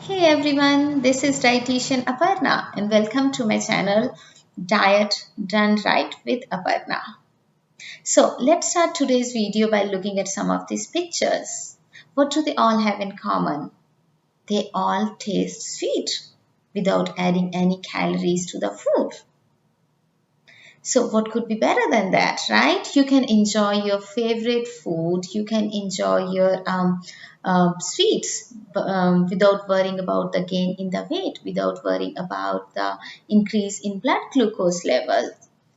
Hey everyone, this is dietitian Aparna and welcome to my channel Diet Done Right with Aparna. So let's start today's video by looking at some of these pictures. What do they all have in common? They all taste sweet without adding any calories to the food. So what could be better than that, right? You can enjoy your favorite food. You can enjoy your sweets without worrying about the gain in the weight, without worrying about the increase in blood glucose level.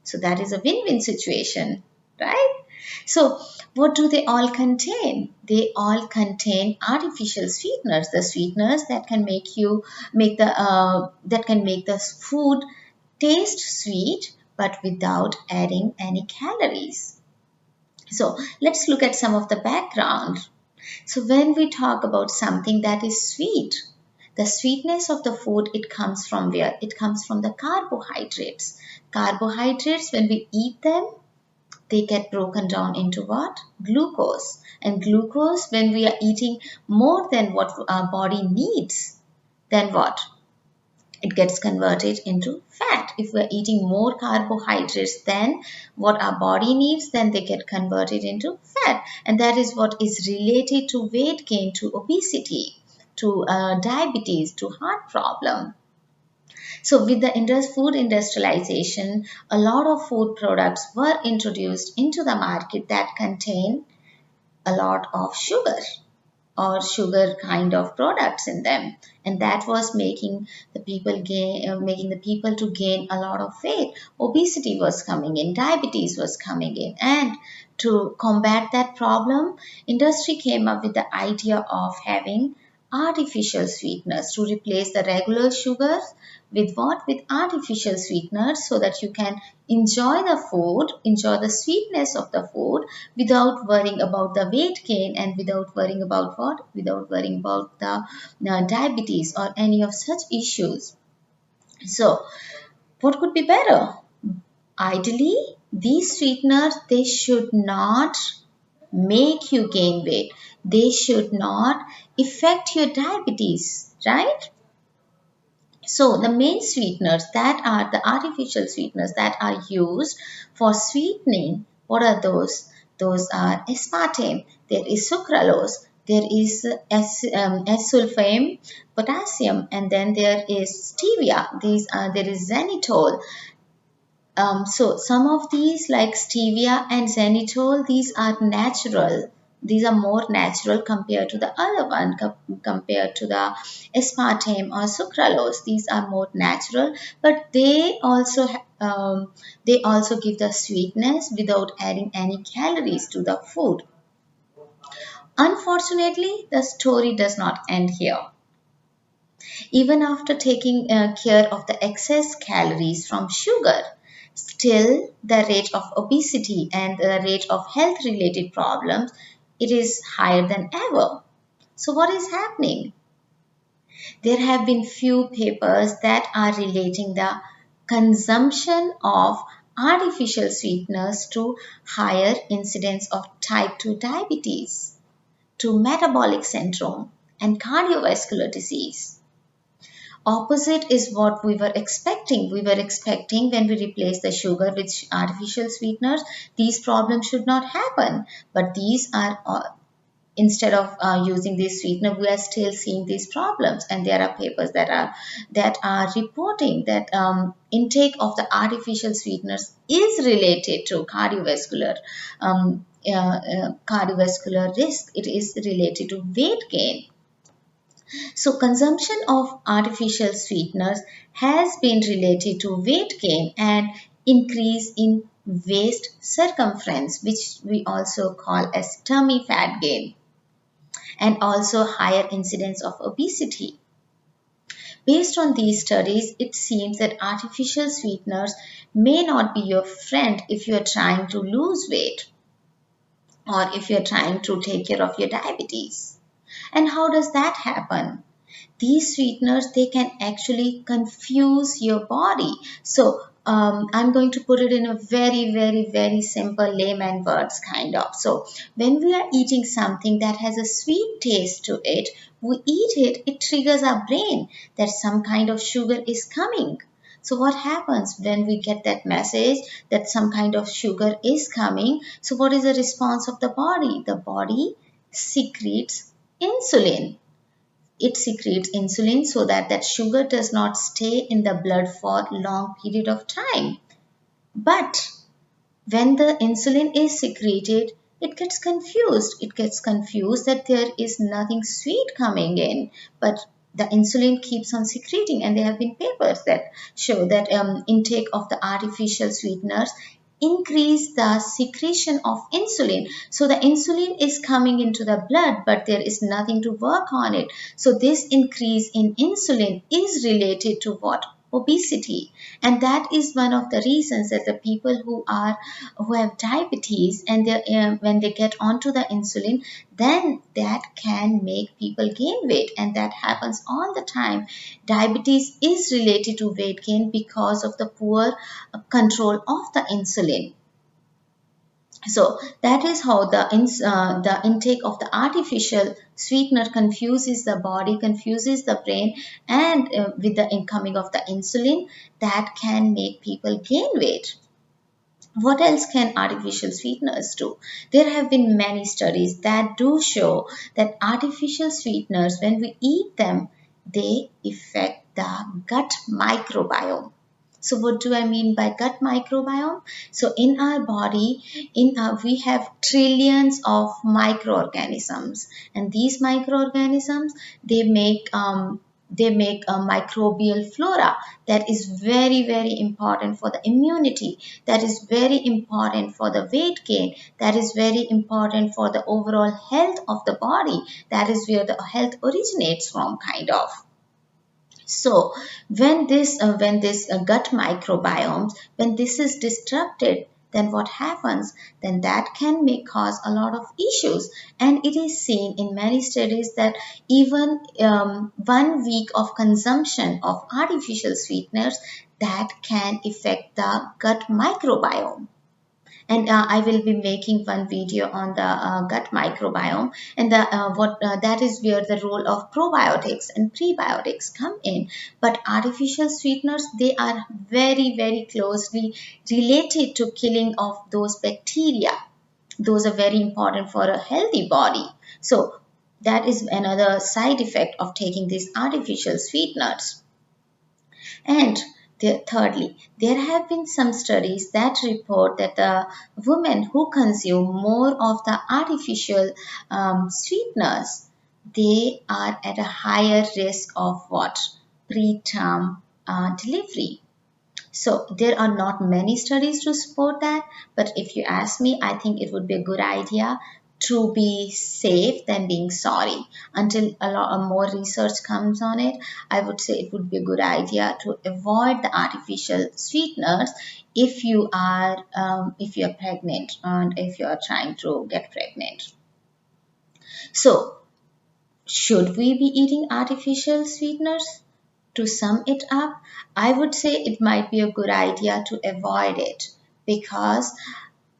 So that is a win-win situation, right? So what do they all contain? They all contain artificial sweeteners, the sweeteners that can make the food taste sweet but without adding any calories. So let's look at some of the background. So when we talk about something that is sweet, the sweetness of the food, it comes from where? It comes from the carbohydrates. Carbohydrates, when we eat them, they get broken down into what? Glucose. And glucose, when we are eating more than what our body needs, then what? It gets converted into fat. If we're eating more carbohydrates than what our body needs, then they get converted into fat. And that is what is related to weight gain, to obesity, to diabetes, to heart problem. So with the food industrialization, a lot of food products were introduced into the market that contain a lot of sugar or sugar kind of products in them, and that was making the people to gain a lot of weight. Obesity was coming in, diabetes was coming in, and to combat that problem, industry came up with the idea of having artificial sweeteners to replace the regular sugars with what? With artificial sweeteners, so that you can enjoy the food, enjoy the sweetness of the food without worrying about the weight gain, and without worrying about what? Without worrying about the diabetes or any of such issues. So what could be better? Ideally, these sweeteners, they should not make you gain weight. They should not affect your diabetes, right? So the main sweeteners that are the artificial sweeteners that are used for sweetening, what are those? Those are aspartame, there is sucralose, there is S-sulfame, potassium, and then there is stevia. There is xylitol. So some of these like stevia and xylitol, these are natural. These are more natural compared to the other one, compared to the aspartame or sucralose. These are more natural, but they also give the sweetness without adding any calories to the food. Unfortunately, the story does not end here. Even after taking care of the excess calories from sugar, still the rate of obesity and the rate of health related problems, it is higher than ever. So what is happening? There have been few papers that are relating the consumption of artificial sweeteners to higher incidence of type 2 diabetes, to metabolic syndrome and cardiovascular disease. Opposite is what we were expecting. We were expecting when we replace the sugar with artificial sweeteners, these problems should not happen. But these are, instead of using this sweetener, we are still seeing these problems. And there are papers that are reporting that intake of the artificial sweeteners is related to cardiovascular risk. It is related to weight gain. So consumption of artificial sweeteners has been related to weight gain and increase in waist circumference, which we also call as tummy fat gain, and also higher incidence of obesity. Based on these studies, it seems that artificial sweeteners may not be your friend if you are trying to lose weight or if you are trying to take care of your diabetes. And how does that happen? These sweeteners, they can actually confuse your body. So I'm going to put it in a very, very, very simple layman words kind of. So when we are eating something that has a sweet taste to it, we eat it, it triggers our brain that some kind of sugar is coming. So what happens when we get that message that some kind of sugar is coming? So what is the response of the body? The body secretes insulin. It secretes insulin so that that sugar does not stay in the blood for long period of time. But when the insulin is secreted, it gets confused. It gets confused that there is nothing sweet coming in, but the insulin keeps on secreting. And there have been papers that show that intake of the artificial sweeteners increase the secretion of insulin. So the insulin is coming into the blood, but there is nothing to work on it. So this increase in insulin is related to what? Obesity. And that is one of the reasons that the people who have diabetes, and when they get onto the insulin, then that can make people gain weight, and that happens all the time. Diabetes is related to weight gain because of the poor control of the insulin. So that is how the intake of the artificial sweetener confuses the body, confuses the brain, and with the incoming of the insulin, that can make people gain weight. What else can artificial sweeteners do? There have been many studies that do show that artificial sweeteners, when we eat them, they affect the gut microbiome. So what do I mean by gut microbiome? So in our body, we have trillions of microorganisms, and these microorganisms, they make a microbial flora that is very, very important for the immunity, that is very important for the weight gain, that is very important for the overall health of the body. That is where the health originates from, kind of. So when this gut microbiome, when this is disrupted, then what happens? Then that can make cause a lot of issues. And it is seen in many studies that even 1 week of consumption of artificial sweeteners, that can affect the gut microbiome. And I will be making one video on the gut microbiome, and what that is where the role of probiotics and prebiotics come in. But artificial sweeteners, they are very, very closely related to killing of those bacteria. Those are very important for a healthy body. So that is another side effect of taking these artificial sweeteners. And thirdly, there have been some studies that report that the women who consume more of the artificial sweeteners, they are at a higher risk of what? Preterm delivery. So there are not many studies to support that, but if you ask me, I think it would be a good idea to be safe than being sorry. Until a lot more research comes on it, I would say it would be a good idea to avoid the artificial sweeteners if you are pregnant and if you are trying to get pregnant. So should we be eating artificial sweeteners? To sum it up, I would say it might be a good idea to avoid it, because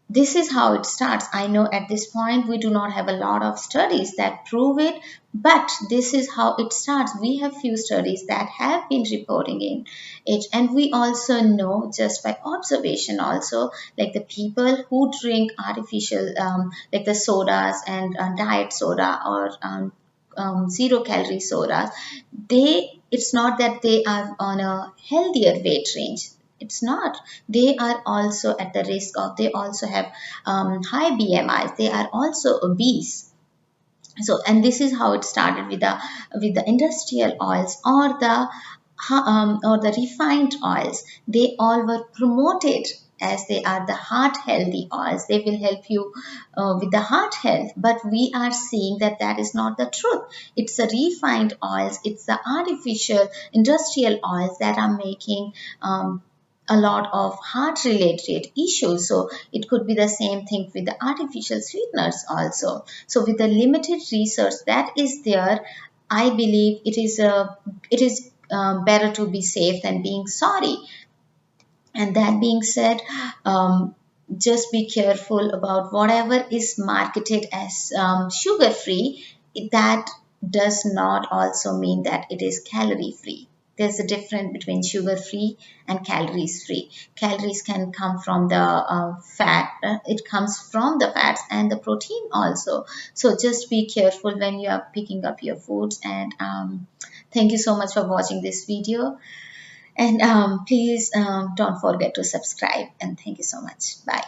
this is how it starts. I know at this point we do not have a lot of studies that prove it, but this is how it starts. We have few studies that have been reporting in it, and we also know just by observation also, like the people who drink artificial, like the sodas and diet soda or zero calorie sodas, it's not that they are on a healthier weight range. It's not. They are also at the risk of, they also have high BMIs. They are also obese. So, and this is how it started with the industrial oils or the refined oils. They all were promoted as they are the heart healthy oils. They will help you with the heart health, but we are seeing that that is not the truth. It's the refined oils, it's the artificial industrial oils that are making a lot of heart related issues. So it could be the same thing with the artificial sweeteners also. So with the limited research that is there, I believe it is better to be safe than being sorry. And that being said, just be careful about whatever is marketed as sugar free. That does not also mean that it is calorie free. There's a difference between sugar free and calories free. Calories can come from the fat, it comes from the fats and the protein also. So just be careful when you are picking up your foods. And thank you so much for watching this video. And please don't forget to subscribe. And thank you so much. Bye.